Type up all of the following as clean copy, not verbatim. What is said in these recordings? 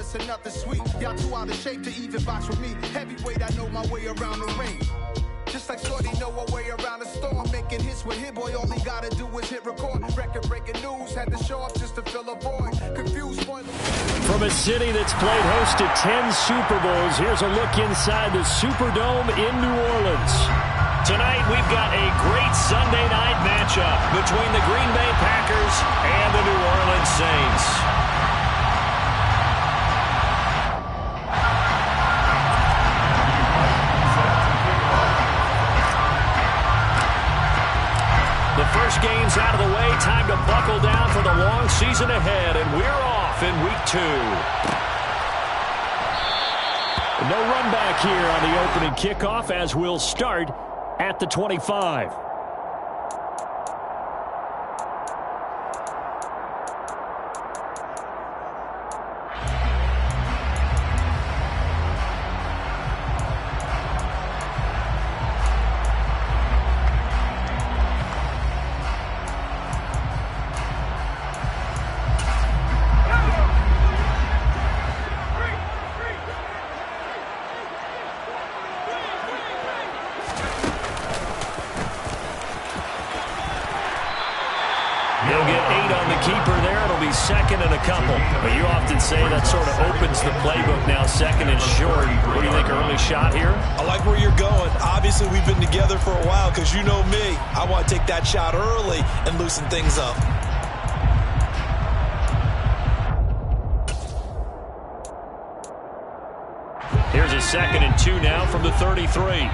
bitterness and nothing sweet. Y'all too out of shape to even box with me. Heavyweight, I know my way around the ring. Just like Shorty know a way around the storm. Making hits with Hit Boy, all he gotta do is hit record. Record-breaking news, had to show up just to fill a void. Confused, spoiler. From a city that's played host to 10 Super Bowls, here's a look inside the Superdome in New Orleans. Tonight, we've got a great Sunday night matchup between the Green Bay Packers and the New Orleans Saints. The first game's out of the way. Time to buckle down for the long season ahead, and we're off in Week 2. No run back here on the opening kickoff as we'll start at the 25. He'll get 8 on the keeper there. It'll be second and a couple. But you often say that sort of opens the playbook now, second and short. What do you think, early shot here? I like where you're going. Obviously, we've been together for a while because you know me. I want to take that shot early and loosen things up. Here's a second and 2 now from the 33.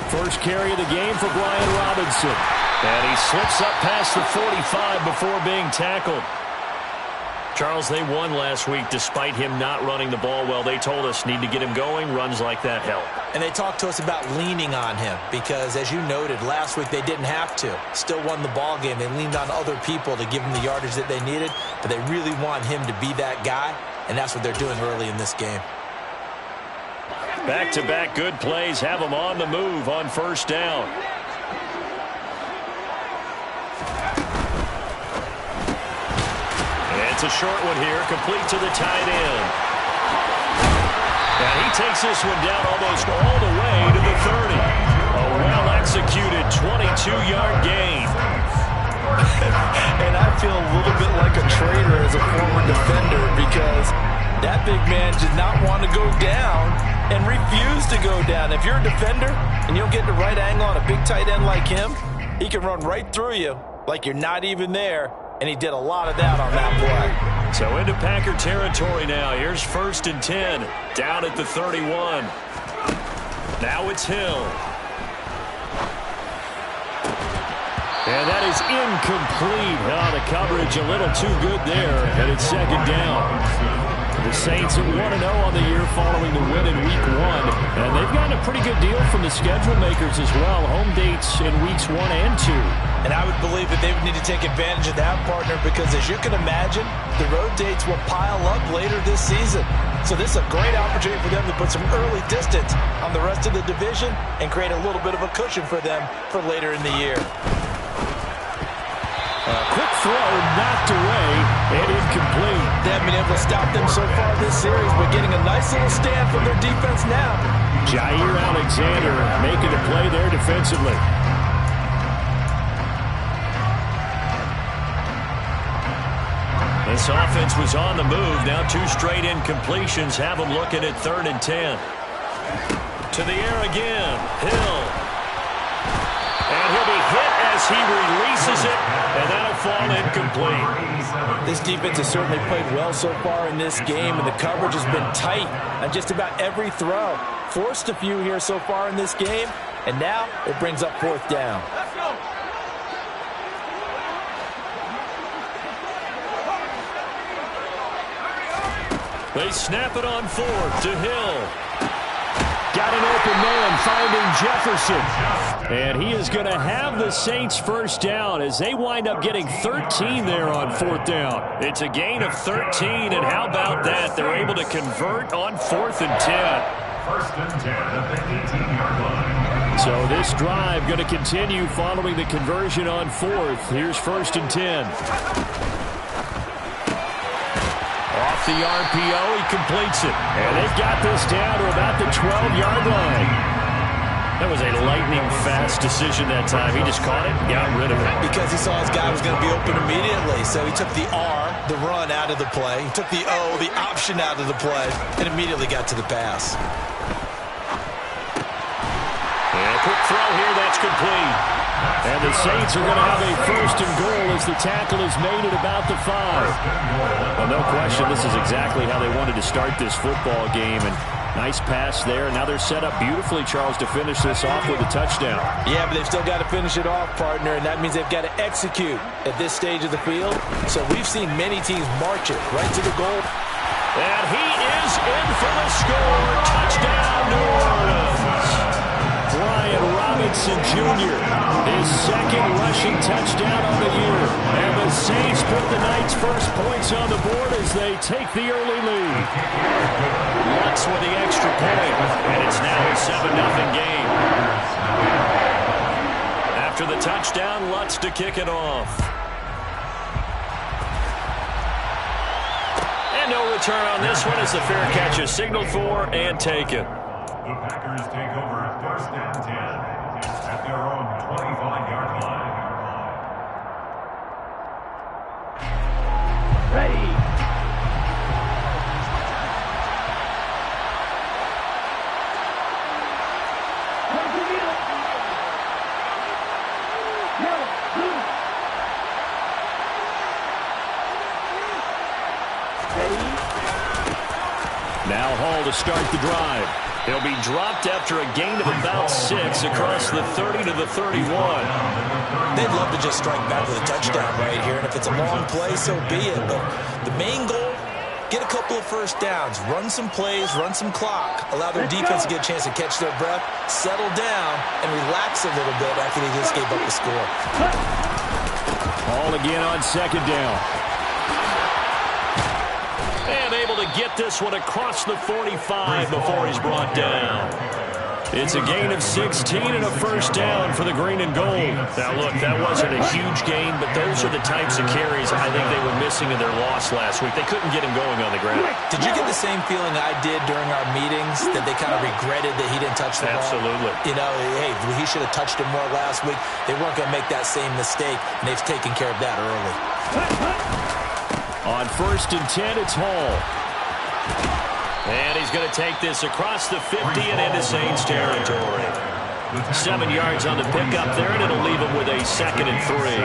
First carry of the game for Brian Robinson. And he slips up past the 45 before being tackled. Charles, they won last week despite him not running the ball well. They told us need to get him going. Runs like that help. And they talked to us about leaning on him because, as you noted, last week they didn't have to. Still won the ball game. They leaned on other people to give him the yardage that they needed, but they really want him to be that guy, and that's what they're doing early in this game. Back-to-back good plays have them on the move on first down. It's a short one here, complete to the tight end. And he takes this one down almost all the way to the 30. A well-executed 22-yard gain. And I feel a little bit like a traitor as a former defender because that big man did not want to go down and refused to go down. If you're a defender and you'll get the right angle on a big tight end like him, he can run right through you like you're not even there. And he did a lot of that on that play. So into Packer territory now. Here's first and 10. Down at the 31. Now it's Hill. And that is incomplete. Oh, the coverage a little too good there. And it's second down. The Saints at 1-0 on the year following the win in Week 1. And they've gotten a pretty good deal from the schedule makers as well. Home dates in Weeks 1 and 2. And I would believe that they would need to take advantage of that, partner, because as you can imagine, the road dates will pile up later this season. So this is a great opportunity for them to put some early distance on the rest of the division and create a little bit of a cushion for them for later in the year. Quick throw knocked away and incomplete. They haven't been able to stop them so far this series, but getting a nice little stand from their defense now. Jair Alexander making a play there defensively. This offense was on the move. Now 2 straight incompletions have them looking at 3rd and 10. To the air again. Hill. And he'll be hit as he releases it, and that'll fall incomplete. This defense has certainly played well so far in this game, and the coverage has been tight on just about every throw. Forced a few here so far in this game, and now it brings up 4th down. They snap it on 4th to Hill. Got an open man finding Jefferson. And he is going to have the Saints first down as they wind up getting 13 there on 4th down. It's a gain of 13, and how about that? They're able to convert on 4th and 10. First and 10 at the 18-yard line. So this drive going to continue following the conversion on fourth. Here's 1st and 10. Off the RPO, he completes it. And they've got this down to about the 12-yard line. That was a lightning-fast decision that time. He just caught it and got rid of it. Because he saw his guy was going to be open immediately. So he took the R, the run, out of the play. He took the O, the option, out of the play, and immediately got to the pass. And a quick throw here, that's complete. And the Saints are going to have a 1st and goal as the tackle is made at about the 5. Well, no question, this is exactly how they wanted to start this football game. And nice pass there. Now they're set up beautifully, Charles, to finish this off with a touchdown. Yeah, but they've still got to finish it off, partner, and that means they've got to execute at this stage of the field. So we've seen many teams march it right to the goal. And he is in for the score. Touchdown, New Orleans. Brian Robinson Jr., his 2nd rushing touchdown on the year. And the Saints put the Knights' first points on the board as they take the early lead. Lutz with the extra point, and it's now a 7-0 game. After the touchdown, Lutz to kick it off. And no return on this one as the fair catch is signaled for and taken. The Packers take over 1st and 10 at their own 25-yard line. Ready. Now Hall to start the drive. He'll be dropped after a gain of about 6 across the 30 to the 31. They'd love to just strike back with a touchdown right here, and if it's a long play, so be it. But the main goal, get a couple of first downs, run some plays, run some clock, allow their defense to get a chance to catch their breath, settle down, and relax a little bit after they just gave up the score. Hall again on 2nd down. And able to get this one across the 45 before he's brought down. It's a gain of 16 and a 1st down for the green and gold. Now, look, that wasn't a huge gain, but those are the types of carries I think they were missing in their loss last week. They couldn't get him going on the ground. Did you get the same feeling I did during our meetings, that they kind of regretted that he didn't touch the ball? Absolutely. You know, hey, he should have touched him more last week. They weren't going to make that same mistake, and they've taken care of that early. On 1st and 10, it's Hall. And he's going to take this across the 50 and into Saints territory. 7 yards on the pickup there, and it'll leave him with a 2nd and 3.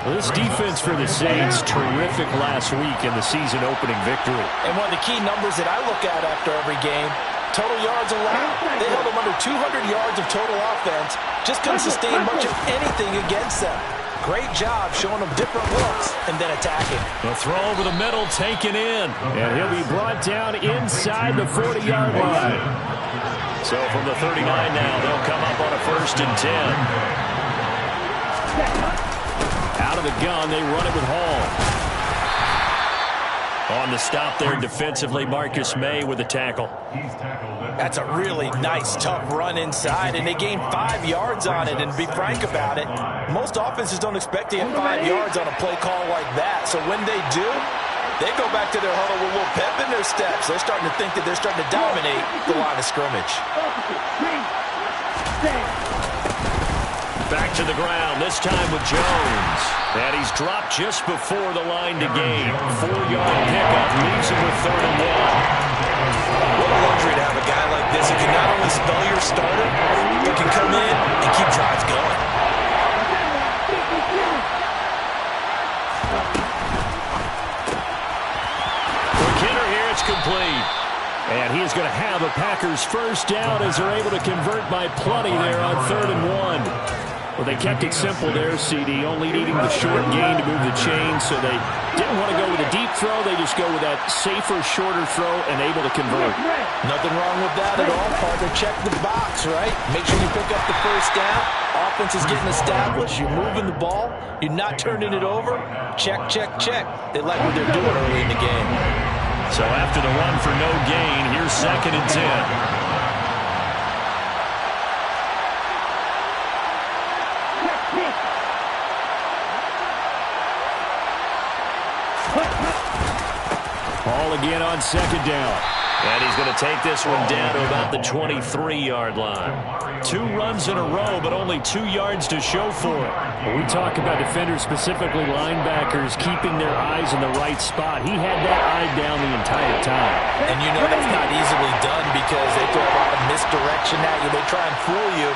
Well, this defense for the Saints, terrific last week in the season-opening victory. And one of the key numbers that I look at after every game, total yards allowed. They held them under 200 yards of total offense. Just couldn't sustain much of anything against them. Great job showing them different looks and then attacking. The throw over the middle taken in. And he'll be brought down inside the 40-yard line. So from the 39 now, they'll come up on a 1st and 10. Out of the gun, they run it with Hall. On the stop there defensively, Marcus May with the tackle. That's a really nice, tough run inside, and they gained 5 yards on it. And to be frank about it, most offenses don't expect to get 5 yards on a play call like that. So when they do, they go back to their huddle with a little pep in their steps. They're starting to think that they're starting to dominate the line of scrimmage. Back to the ground, this time with Jones. And he's dropped just before the line to gain. 4-yard pickup leaves him with 3rd and 1. What a luxury to have a guy like this who can not only spell your starter, but can come in and keep drives going. For Kinner here, it's complete. And he is going to have a Packers 1st down as they're able to convert by plenty there on 3rd and 1. Well, they kept it simple there, CD, only needing the short gain to move the chain, so they didn't want to go with a deep throw. They just go with that safer, shorter throw and able to convert. Nothing wrong with that at all, partner. Check the box, right? Make sure you pick up the 1st down. Offense is getting established. You're moving the ball. You're not turning it over. Check, check, check. They like what they're doing early in the game. So after the run for no gain, here's 2nd and 10. again on second down. And he's going to take this one down to about the 23-yard line. 2 runs in a row, but only 2 yards to show for it. When we talk about defenders, specifically linebackers, keeping their eyes in the right spot, he had that eye down the entire time. And you know that's not easily done because they throw a lot of misdirection at you. They try and fool you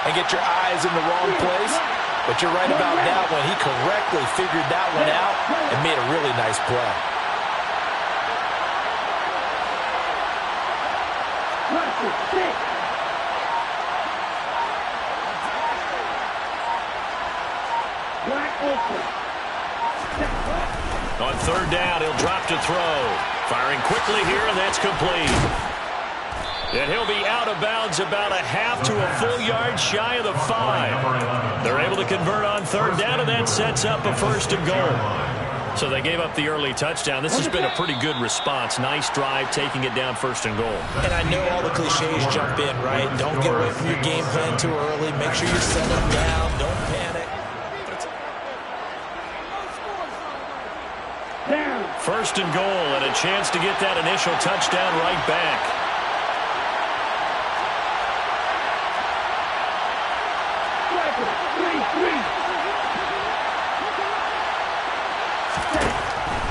and get your eyes in the wrong place. But you're right about that one. He correctly figured that one out and made a really nice play. On third down, he'll drop to throw. Firing quickly here, and that's complete. And he'll be out of bounds about a half to a full yard shy of the 5. They're able to convert on third down, and that sets up a 1st and goal. So they gave up the early touchdown. This has been a pretty good response. Nice drive, taking it down 1st and goal. And I know all the cliches jump in, right? Don't get away from your game plan too early. Make sure you set them down. Don't panic. 1st and goal, and a chance to get that initial touchdown right back.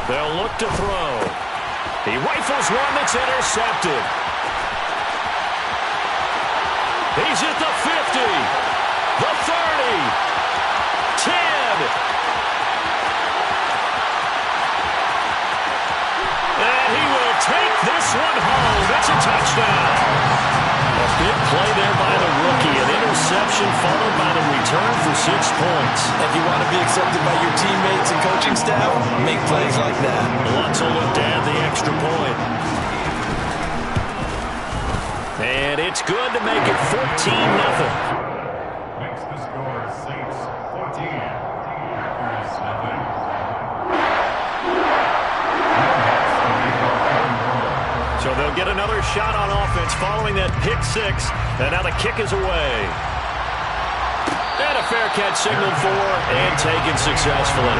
They'll look to throw. He rifles one that's intercepted. He's at the 50, the 30, 10. And he will take this one home. It's a touchdown. A big play there by the rookie. An interception followed by the return for 6 points. If you want to be accepted by your teammates and coaching staff, make plays like that. Lutzel looked to add the extra point. And it's good to make it 14-0. Makes the score Saints 14. Packers nothing. So they'll get another shot on offense following that pick 6. And now the kick is away. And a fair catch signaled for and taken successfully.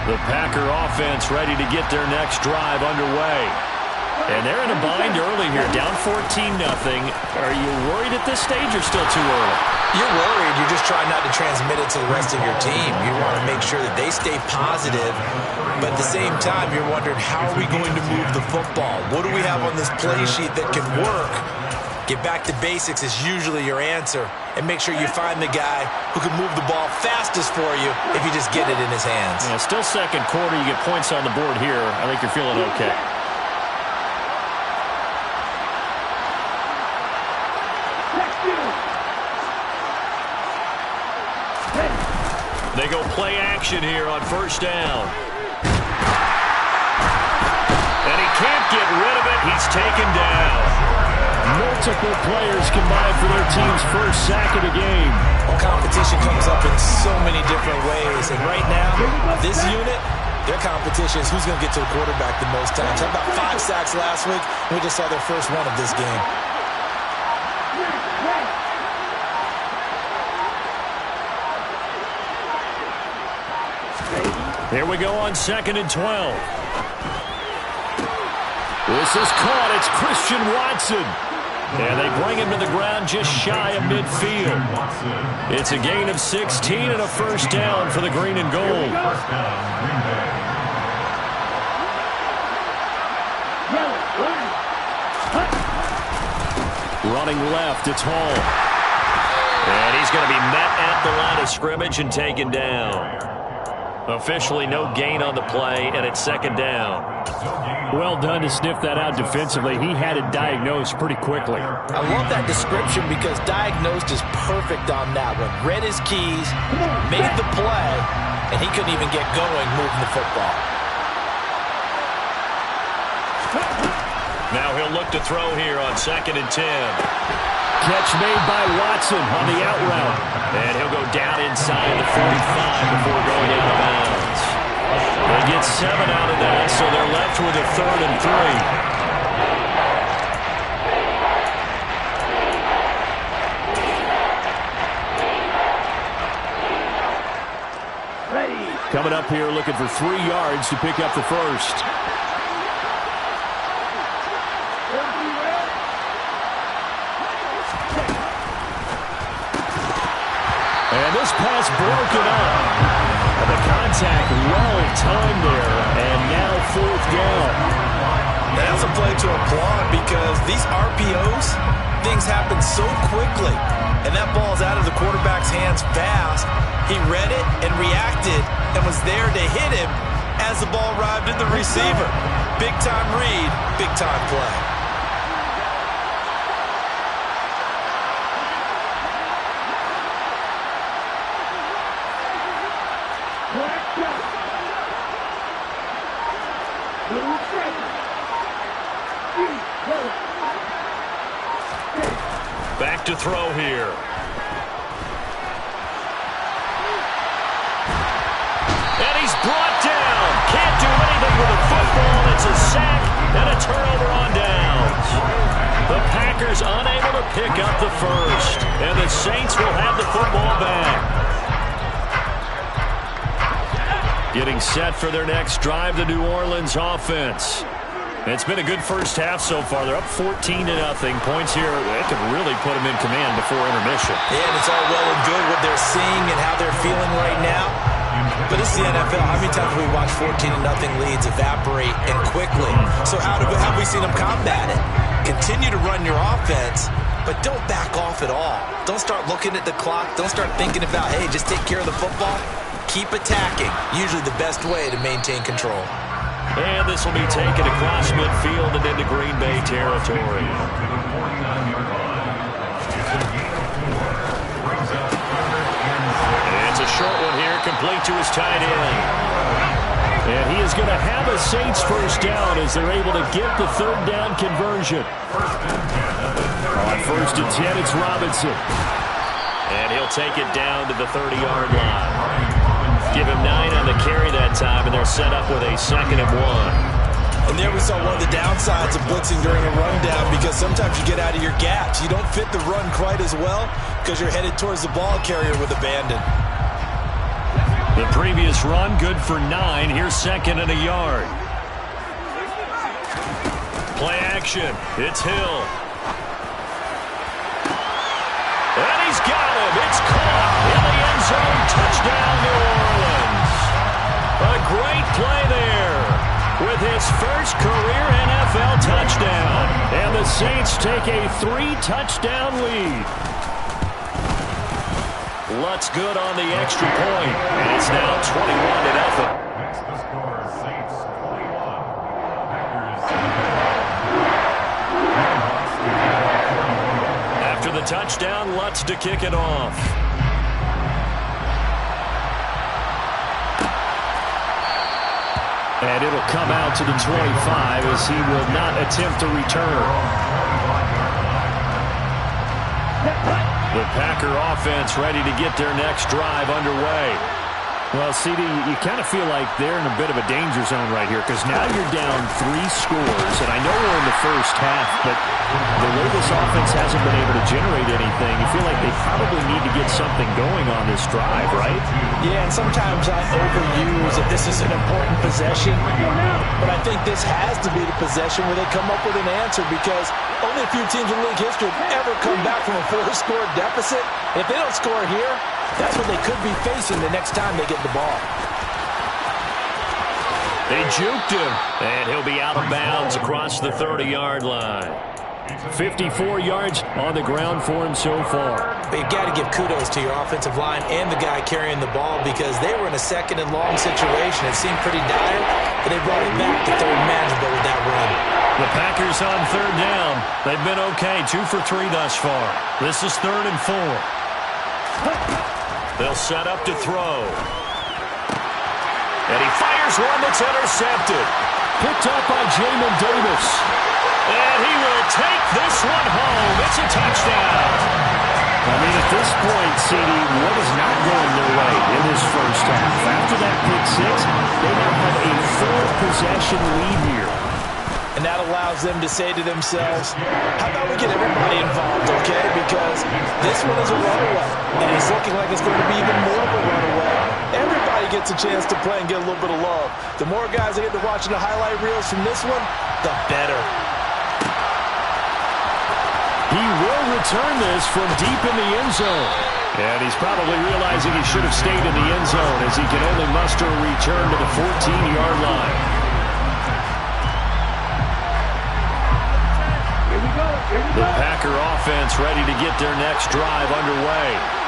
The Packer offense ready to get their next drive underway. And they're in a bind early here, down 14-0. Are you worried at this stage or still too early? You're worried. You're just trying not to transmit it to the rest of your team. You want to make sure that they stay positive. But at the same time, you're wondering, how are we going to move the football? What do we have on this play sheet that can work? Get back to basics is usually your answer. And make sure you find the guy who can move the ball fastest for you if you just get it in his hands. Yeah, still second quarter. You get points on the board here. I think you're feeling okay. They go play action here on 1st down. And he can't get rid of it. He's taken down. Multiple players combined for their team's first sack of the game. Well, competition comes up in so many different ways. And right now, this unit, their competition is who's going to get to the quarterback the most times. How about 5 sacks last week? We just saw their first one of this game. Here we go on 2nd and 12. This is caught. It's Christian Watson. And they bring him to the ground just shy of midfield. It's a gain of 16 and a 1st down for the green and gold. Running left, it's Hall. And he's going to be met at the line of scrimmage and taken down. Officially no gain on the play, and it's 2nd down. Well done to sniff that out defensively. He had it diagnosed pretty quickly. I love that description because diagnosed is perfect on that one. Read his keys, made the play, and he couldn't even get going moving the football. Now he'll look to throw here on 2nd and 10. Catch made by Watson on the out route. And he'll go down inside the 45 before going out of bounds. They get 7 out of that, so they're left with a 3rd and 3. Coming up here looking for 3 yards to pick up the first. And this pass broken up. And the contact well timed there. And now 4th down. That's a play to applaud because these RPOs, things happen so quickly. And that ball's out of the quarterback's hands fast. He read it and reacted and was there to hit him as the ball arrived at the receiver. Big-time read, big-time play. Back to throw here. And he's brought down. Can't do anything with the football. It's a sack and a turnover on downs. The Packers unable to pick up the first. And the Saints will have the football back. Getting set for their next drive, the New Orleans offense. It's been a good first half so far. They're up 14-0. Points here, they could really put them in command before intermission. Yeah, and it's all well and good what they're seeing and how they're feeling right now. But it's the NFL. How many times have we watched 14-0 leads evaporate and quickly? So how have we seen them combat it? Continue to run your offense, but don't back off at all. Don't start looking at the clock. Don't start thinking about, hey, just take care of the football. Keep attacking. Usually the best way to maintain control. And this will be taken across midfield and into Green Bay territory. And it's a short one here, complete to his tight end. And he is going to have a Saints first down as they're able to get the 3rd down conversion. On 1st and 10, it's Robinson. And he'll take it down to the 30-yard line. Give him 9 on the carry that time, and they're set up with a 2nd and 1. And there we saw one of the downsides of blitzing during a rundown because sometimes you get out of your gaps. You don't fit the run quite as well because you're headed towards the ball carrier with abandon. The previous run, good for 9. Here's 2nd and a yard. Play action. It's Hill. And he's got him. It's caught in the end zone. Touchdown, New Orleans. A great play there with his first career NFL touchdown. And the Saints take a 3-touchdown lead. Lutz good on the extra point. And it's now 21-0. Next to score, Saints 21. Packers 7. After the touchdown, Lutz to kick it off. And it'll come out to the 25 as he will not attempt to return. The Packer offense ready to get their next drive underway. Well, CD, you kind of feel like they're in a bit of a danger zone right here because now you're down 3 scores, and I know we're in the first half, but the way this offense hasn't been able to generate anything, you feel like they probably need to get something going on this drive, right? Yeah, and sometimes I overuse that this is an important possession, but I think this has to be the possession where they come up with an answer because only a few teams in league history have ever come back from a 4-score deficit. And if they don't score here, that's what they could be facing the next time they get the ball. They juked him, and he'll be out of bounds across the 30-yard line. 54 yards on the ground for him so far. But you've got to give kudos to your offensive line and the guy carrying the ball because they were in a 2nd and long situation. It seemed pretty dire, but they brought it back to 3rd manageable with that run. The Packers on 3rd down. They've been okay, 2 for 3 thus far. This is 3rd and 4. They'll set up to throw. And he fires one that's intercepted. Picked up by Jamin Davis. And he will take this one home. It's a touchdown. I mean, At this point, CD, what is not going their way in this first half? After that pick six, they now have a full possession lead here. And that allows them to say to themselves, how about we get everybody involved, okay? Because this one is a runaway, and it's looking like it's going to be even more of a runaway. Everybody gets a chance to play and get a little bit of love. The more guys that get to watching the highlight reels from this one, the better. He will return this from deep in the end zone. And he's probably realizing he should have stayed in the end zone as he can only muster a return to the 14-yard line. The Packer offense ready to get their next drive underway.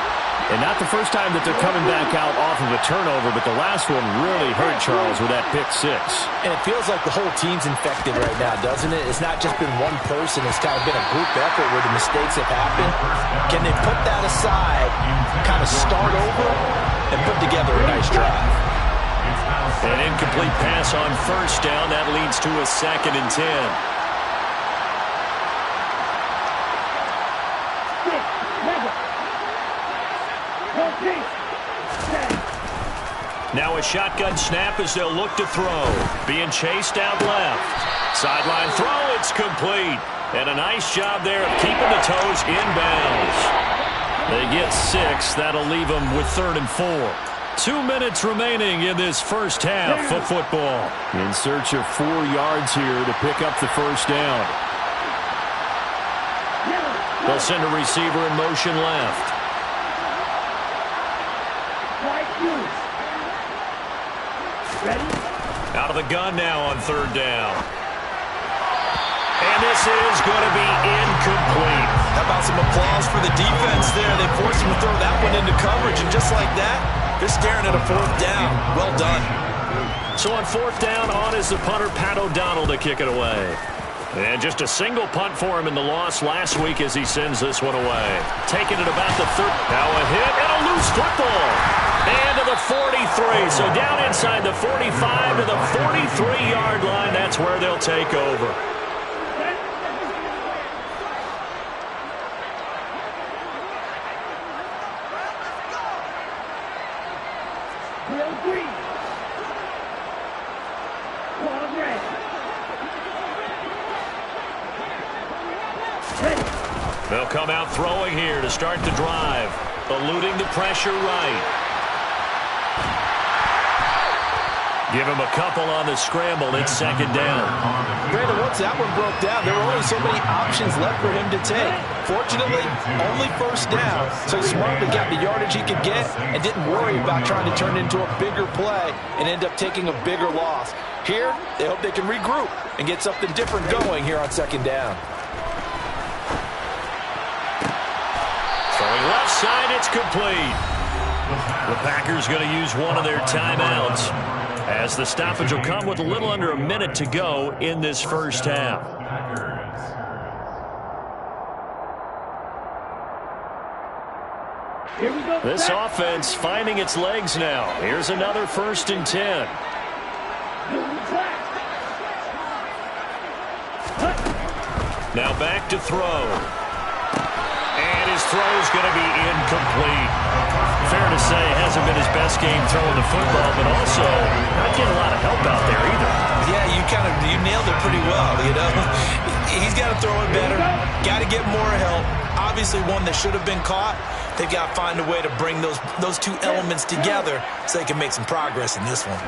And not the first time that they're coming back out off of a turnover, but the last one really hurt Charles with that pick six. And it feels like the whole team's infected right now, doesn't it? It's not just been one person. It's kind of been a group effort where the mistakes have happened. Can they put that aside, kind of start over, and put together a nice drive? An incomplete pass on first down. That leads to a 2nd and 10. Now a shotgun snap as they'll look to throw. Being chased out left. Sideline throw, it's complete. And a nice job there of keeping the toes inbounds. They get 6. That'll leave them with 3rd and 4. 2 minutes remaining in this first half of football. In search of 4 yards here to pick up the first down. They'll send a receiver in motion left. Out of the gun now on 3rd down. And this is going to be incomplete. How about some applause for the defense there? They forced him to throw that one into coverage, and just like that, they're staring at a 4th down. Well done. So on 4th down, on is the punter, Pat O'Donnell, to kick it away. And just a single punt for him in the loss last week as he sends this one away. Taking it about the 3rd. Now a hit and a loose football. And to the 43. So down inside the 45 to the 43-yard line. That's where they'll take over. They'll come out throwing here to start the drive. Eluding the pressure right. Give him a couple on the scramble. It's 2nd down. Brandon, once that one broke down, there were only so many options left for him to take. Fortunately, only 1st down, so he smartly got the yardage he could get and didn't worry about trying to turn it into a bigger play and end up taking a bigger loss. Here, they hope they can regroup and get something different going here on 2nd down. Throwing left side, it's complete. The Packers going to use one of their timeouts, as the stoppage will come with a little under a minute to go in this first half. This offense finding its legs now. Here's another 1st and 10. Now back to throw. And his throw's going to be incomplete. Fair to say, hasn't been his best game throwing the football, but also not getting a lot of help out there either. Yeah, you nailed it pretty well, you know. He's got to throw it better, got to get more help. Obviously one that should have been caught. They've got to find a way to bring those 2 elements together so they can make some progress in this one.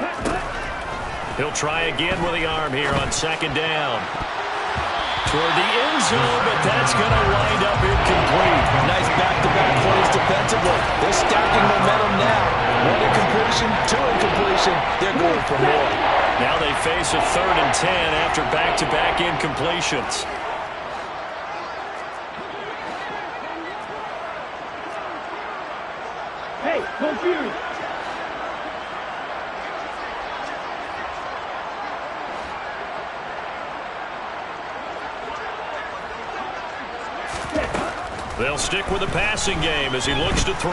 He'll try again with the arm here on 2nd down. Toward the end zone, but that's going to wind up incomplete. Nice back-to-back plays defensively. They're stacking momentum now. 1 incompletion, 2 incompletion. They're going for more. Now they face a 3rd and 10 after back-to-back incompletions. Hey, confused. They'll stick with the passing game as he looks to throw.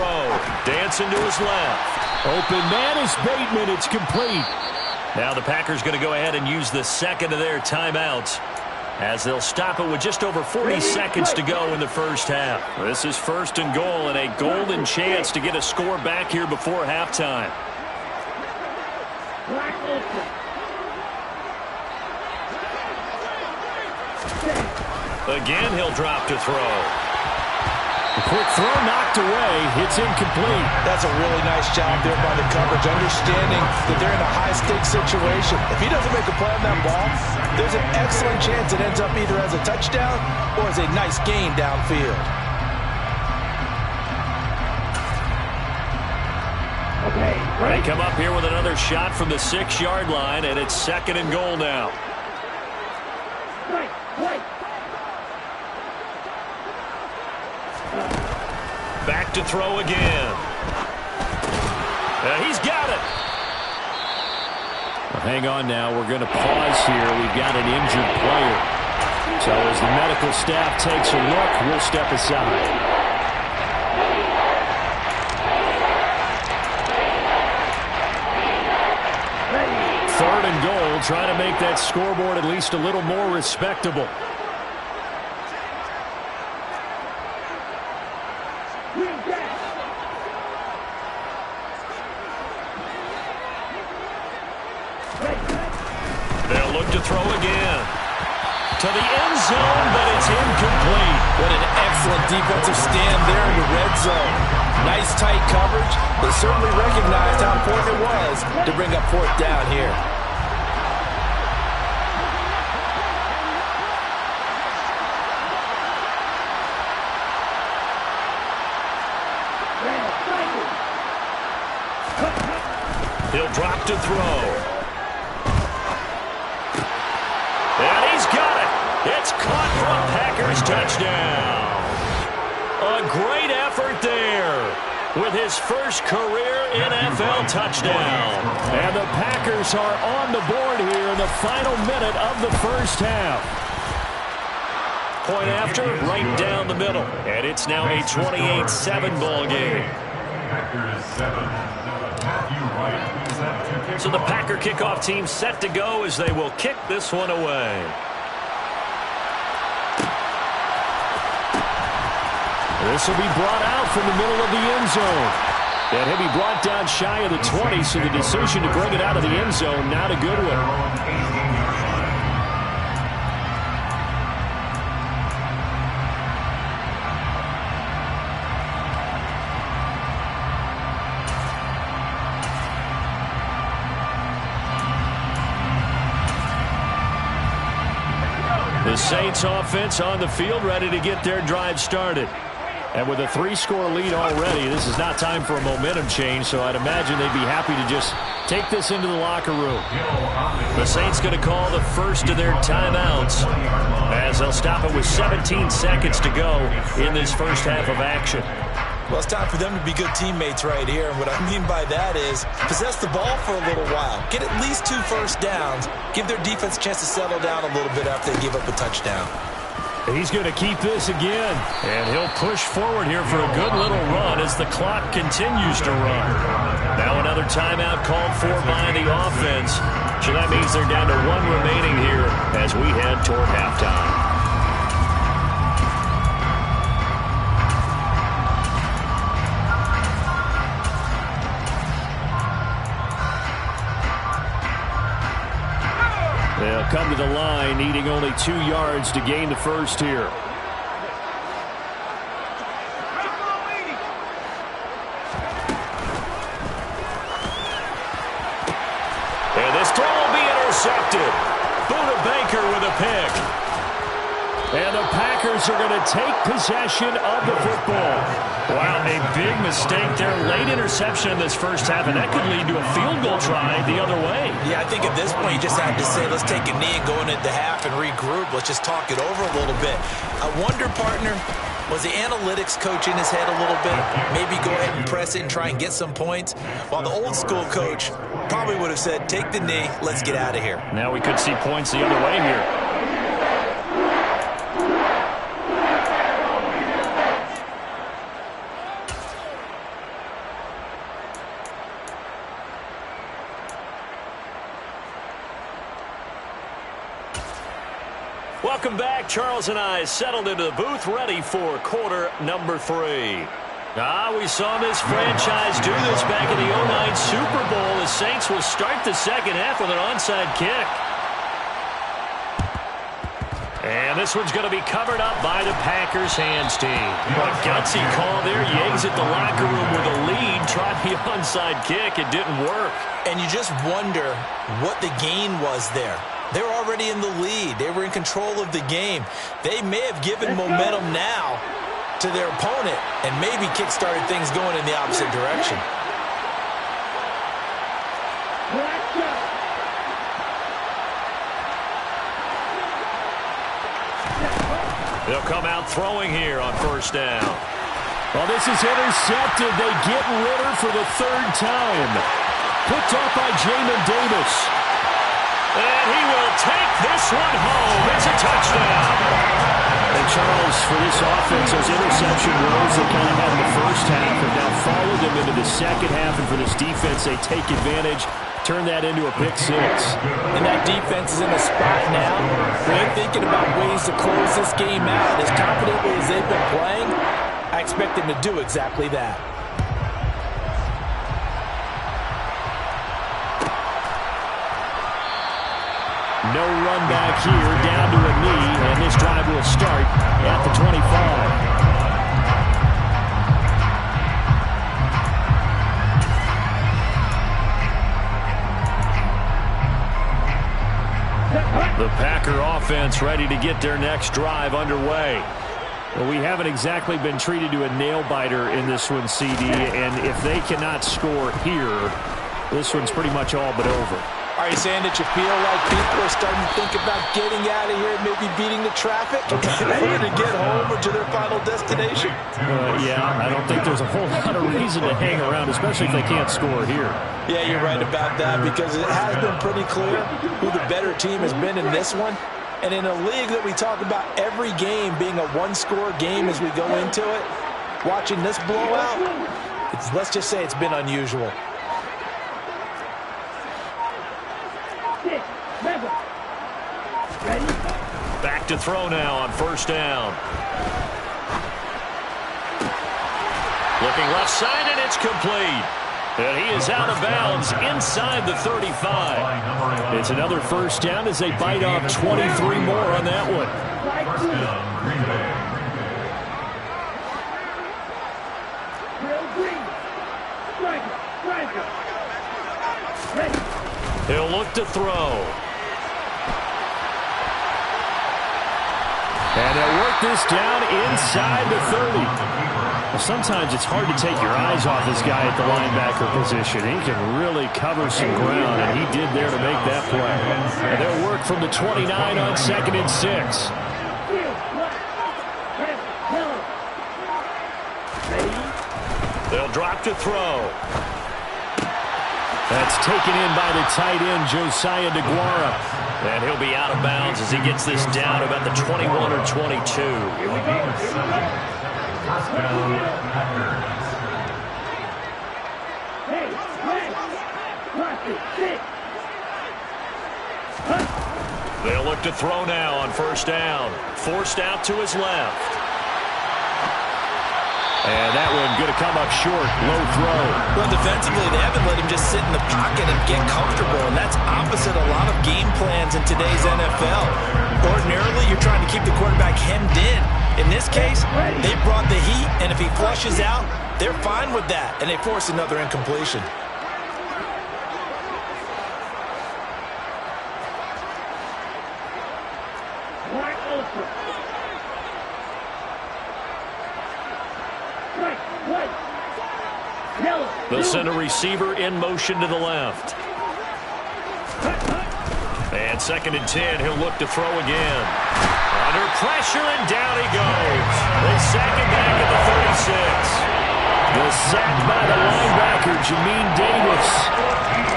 Dancing to his left. Open man is Bateman. It's complete. Now the Packers going to go ahead and use the 2nd of their timeouts. as they'll stop it with just over 40 seconds to go in the first half. This is 1st and goal and a golden chance to get a score back here before halftime. Again, he'll drop to throw. A quick throw knocked away. It's incomplete. That's a really nice job there by the coverage, understanding that they're in a high-stakes situation. If he doesn't make a play on that ball, there's an excellent chance it ends up either as a touchdown or as a nice gain downfield. They come up here with another shot from the 6-yard line, and it's 2nd and goal now. Back to throw again. He's got it. Well, hang on now. We're going to pause here. We've got an injured player. So as the medical staff takes a look, we'll step aside. Third and goal, trying to make that scoreboard at least a little more respectable. They'll look to throw again. To the end zone, but it's incomplete. What an excellent defensive stand there in the red zone. Nice tight coverage. They certainly recognized how important it was to bring up 4th down here. He'll drop to throw. And he's got it. It's caught for a Packers touchdown. A great effort there with his first career NFL touchdown. And the Packers are on the board here in the final minute of the first half. Point after, right down the middle. And it's now a 28-7 ball game. Packers 7. Matthew Wright is set to kick So the off. Packer kickoff team set to go as they will kick this one away. This will be brought out from the middle of the end zone. And he'll be brought down shy of the 20, so the decision to bring it out of the end zone, not a good one. The Saints offense on the field, ready to get their drive started. And with a 3-score lead already, this is not time for a momentum change, so I'd imagine they'd be happy to just take this into the locker room. The Saints going to call the first of their timeouts as they'll stop it with 17 seconds to go in this first half of action. Well, it's time for them to be good teammates right here. And what I mean by that is possess the ball for a little while. Get at least 2 first downs. Give their defense a chance to settle down a little bit after they give up a touchdown. He's going to keep this again. And he'll push forward here for a good little run as the clock continues to run. Now another timeout called for by the offense. So that means they're down to 1 remaining here as we head toward halftime. They'll come to the line, needing only 2 yards to gain the first here. And this throw will be intercepted. Buda Baker with a pick. And the Packers are going to take possession of the football. Wow, a big mistake there. Late interception in this first half, and that could lead to a field goal try the other way. Yeah, I think at this point you just have to say, let's take a knee and go into half and regroup. Let's just talk it over a little bit. I wonder, partner, was the analytics coach in his head a little bit? Maybe go ahead and press it and try and get some points? While the old school coach probably would have said, take the knee, let's get out of here. Now we could see points the other way here. Welcome back. Charles and I settled into the booth, ready for quarter number 3. We saw this franchise do this back in the 2009 Super Bowl. The Saints will start the second half with an onside kick. And this one's going to be covered up by the Packers hands team. A gutsy call there. You exit the locker room with a lead. Tried the onside kick. It didn't work. And you just wonder what the gain was there. They were already in the lead. They were in control of the game. They may have given momentum now to their opponent and maybe kick-started things going in the opposite direction. They'll come out throwing here on first down. Well, this is intercepted. They get Ritter for the 3rd time. Picked up by Jamin Davis. And he will take this one home. It's a touchdown. And Charles, for this offense, those interception rows they kind of had in the first half have now followed them into the second half. And for this defense, they take advantage, turn that into a pick 6. And that defense is in a spot now where they're thinking about ways to close this game out. As confidently as they've been playing, I expect them to do exactly that. No run back here, down to a knee, and this drive will start at the 25. The Packer offense ready to get their next drive underway. Well, we haven't exactly been treated to a nail-biter in this one, CD, and if they cannot score here, this one's pretty much all but over. Are you saying that you feel like people are starting to think about getting out of here and maybe beating the traffic in order to get home or to their final destination? Yeah, I don't think there's a whole lot of reason to hang around, especially if they can't score here. Yeah, you're right about that because it has been pretty clear who the better team has been in this one. And in a league that we talk about every game being a one-score game as we go into it, watching this blowout, let's just say it's been unusual. Back to throw now on first down. Looking left side, and it's complete. And he is out of bounds inside the 35. It's another first down as they bite off 23 more on that one. First down, Green Bay. He'll look to throw. And they'll work this down inside the 30. Well, sometimes it's hard to take your eyes off this guy at the linebacker position. He can really cover some ground, and he did there to make that play. And they'll work from the 29 on 2nd and 6. They'll drop to throw. That's taken in by the tight end, Josiah DeGuara. And he'll be out of bounds as he gets this down about the 21 or 22. First down, Packers. They'll look to throw now on first down. Forced out to his left. And that one going to come up short. Low throw. Well, defensively, they haven't let him just sit in the pocket and get comfortable, and that's opposite a lot of game plans in today's NFL. Ordinarily, you're trying to keep the quarterback hemmed in. In this case, they brought the heat, and if he flushes out, they're fine with that, and they force another incompletion. They'll send a receiver in motion to the left. And 2nd and 10, he'll look to throw again. Under pressure, and down he goes. They sack him back at the 36. The sack by the linebacker, Jamin Davis.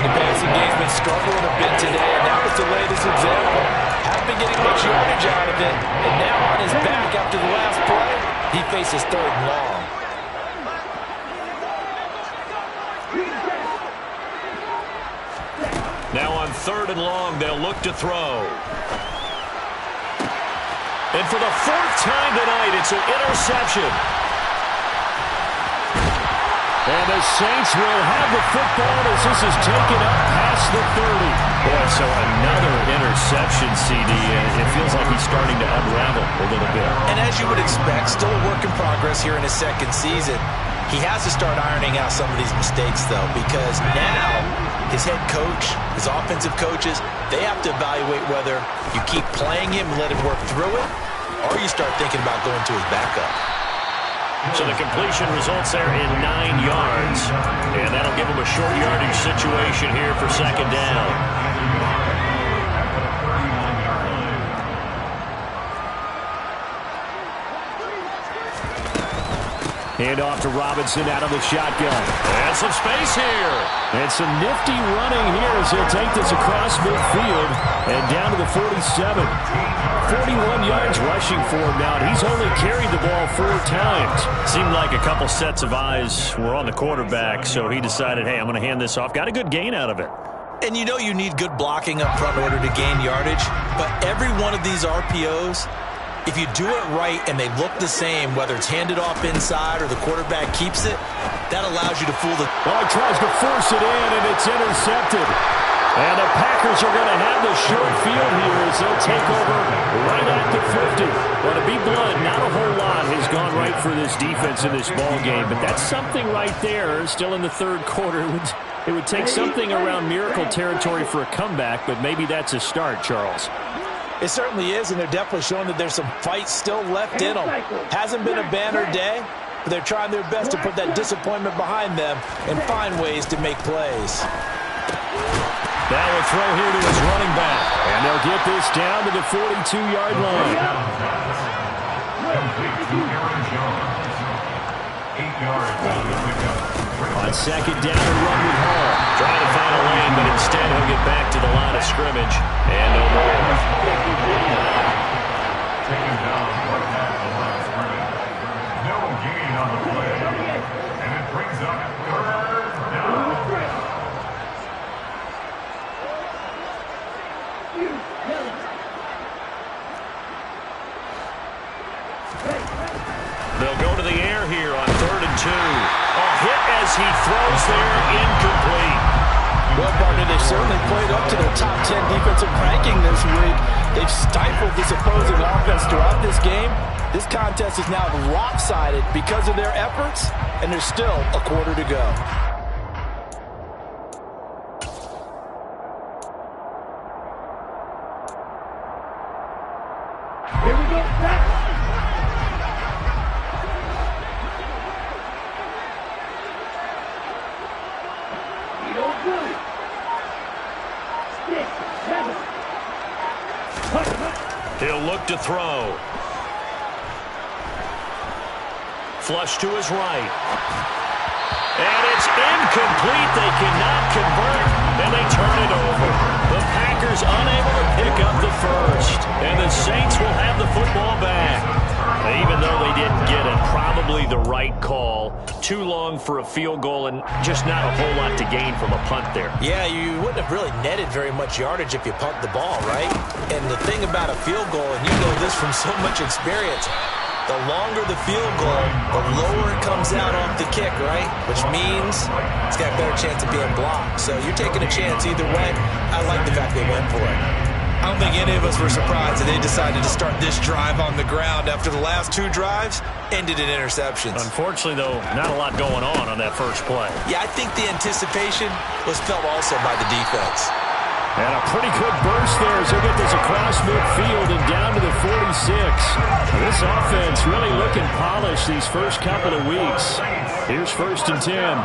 The passing game's been struggling a bit today, and that was the latest example. Hasn't been getting much yardage out of it, and now on his back after the last play, he faces 3rd and long. Now on 3rd and long, they'll look to throw. And for the fourth time tonight, it's an interception. And the Saints will have the football as this is taken up past the 30. Boy, so another interception, CD. It feels like he's starting to unravel a little bit. And as you would expect, still a work in progress here in his second season. He has to start ironing out some of these mistakes, though, because now his head coach, his offensive coaches, they have to evaluate whether you keep playing him and let him work through it, or you start thinking about going to his backup. So the completion results there in 9 yards, and that'll give him a short yardage situation here for second down. Hand off to Robinson out of the shotgun. And some space here. And some nifty running here as he'll take this across midfield and down to the 47. 41 yards rushing for him now. He's only carried the ball 4 times. Seemed like a couple sets of eyes were on the quarterback, so he decided, hey, I'm going to hand this off. Got a good gain out of it. And you know you need good blocking up front in order to gain yardage, but every one of these RPOs, if you do it right and they look the same, whether it's handed off inside or the quarterback keeps it, that allows you to fool the... Well, he tries to force it in, and it's intercepted. And the Packers are going to have the short field here as they'll take over right at the 50. Well, to be blunt, not a whole lot has gone right for this defense in this ball game, but that's something right there. Still in the third quarter. It would take something around miracle territory for a comeback, but maybe that's a start, Charles. It certainly is, and they're definitely showing that there's some fight still left in them. Hasn't been a banner day, but they're trying their best to put that disappointment behind them and find ways to make plays. Now a throw here to his running back, and they'll get this down to the 42-yard line. On second down and run with Hall. Trying to find a lane, but instead he'll get back to the line of scrimmage. And no more. Taken down right at the line of scrimmage. No gain on the play. And it brings up third down. They'll go to the air here on 3rd and 2. A hit as he throws there, incomplete. Well, partner, they certainly played up to their top 10 defensive ranking this week. They've stifled this opposing offense throughout this game. This contest is now lopsided because of their efforts, and there's still a quarter to go. Here we go. He'll look to throw. Flush to his right. And it's incomplete. They cannot convert, and they turn it over. The Packers unable to pick up the first, and the Saints will have the football back. Even though they didn't get it, probably the right call. Too long for a field goal and just not a whole lot to gain from a punt there. Yeah, you wouldn't have really netted very much yardage if you punt the ball, right? And the thing about a field goal, and you know this from so much experience, the longer the field goal, the lower it comes out off the kick, right? Which means it's got a better chance of being blocked. So you're taking a chance either way. I like the fact they went for it. I don't think any of us were surprised that they decided to start this drive on the ground after the last 2 drives ended in interceptions. Unfortunately, though, not a lot going on that first play. Yeah, I think the anticipation was felt also by the defense. And a pretty good burst there as he'll get this across midfield and down to the 46. This offense really looking polished these first couple of weeks. Here's 1st and 10.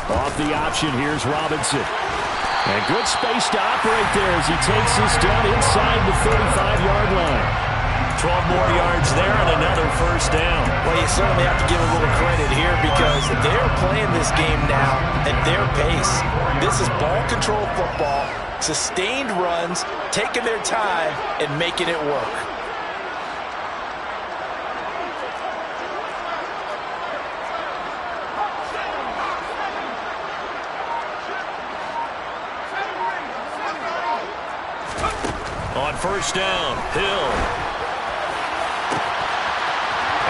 Off the option, here's Robinson. And good space to operate there as he takes this down inside the 35-yard line. 12 more yards there and another first down. Well, you certainly have to give a little credit here because they're playing this game now at their pace. This is ball control football, sustained runs, taking their time and making it work. On first down. Hill.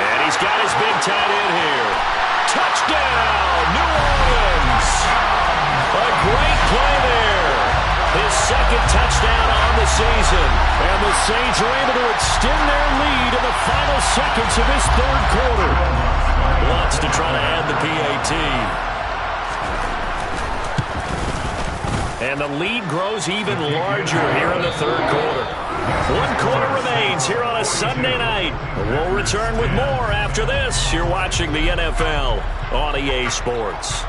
And he's got his big tight end here. Touchdown, New Orleans. A great play there. His second touchdown on the season. And the Saints are able to extend their lead in the final seconds of this third quarter. Wants to try to add the PAT. And the lead grows even larger here in the third quarter. 1 quarter remains here on a Sunday night. We'll return with more after this. You're watching the NFL on EA Sports.